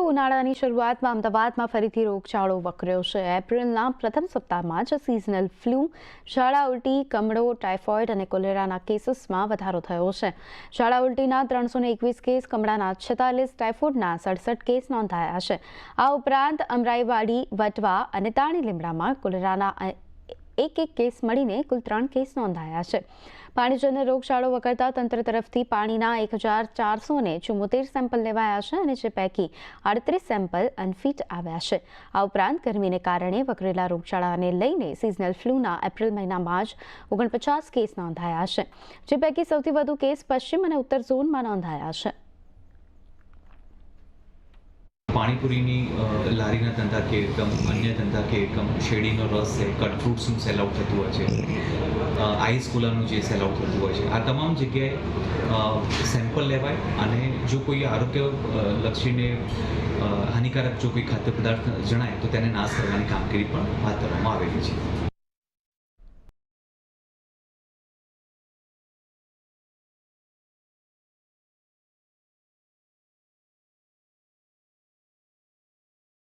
ઉનાળાની શરૂઆતમાં અમદાવાદમાં ફરીથી રોગચાળો વકર્યો છે। એપ્રિલના પ્રથમ સપ્તાહમાં જ સિઝનલ ફ્લૂ, ઝાડા ઉલટી, કમળો, ટાઇફોઇડ અને કોલેરાના કેસીસમાં વધારો થયો છે। ઝાડા ઉલટીના 321 કેસ, કમળાના 46, ટાઇફોઇડના 67 કેસ નોંધાયા છે। આ ઉપરાંત અમરાઈવાડી, વટવા અને તાણી લીમડામાં કોલેરાના એક કેસ મળીને કુલ 3 કેસ નોંધાયા છે। પાણીજન્ય રોગચાળો વકરતા તંત્ર તરફથી પાણીના 1474 સેમ્પલ લેવાયા છે અને જે પૈકી 38 સેમ્પલ અનફિટ આવ્યા છે। આ ઉપરાંત ગરમીને કારણે વકરેલા રોગચાળાને લઈને સિઝનલ ફ્લૂના એપ્રિલ મહિનામાં જ 49 કેસ નોંધાયા છે, જે પૈકી સૌથી વધુ કેસ પશ્ચિમ અને ઉત્તર ઝોનમાં નોંધાયા છે। પાણીપુરીની લારીના ધંધા કે એકમ, અન્ય ધંધા કે એકમ, શેરડીનો રસ છે, કટ ફ્રૂટ્સનું સેલ આઉટ થતું હોય છે, આઈસ કુલરનું જે સેલ આઉટ થતું હોય છે, આ તમામ જગ્યાએ સેમ્પલ લેવાય અને જો કોઈ આરોગ્ય લક્ષીને હાનિકારક જો કોઈ ખાદ્ય પદાર્થ જણાય તો તેને નાશ કરવાની કામગીરી પણ હાથ ધરવામાં આવેલી છે।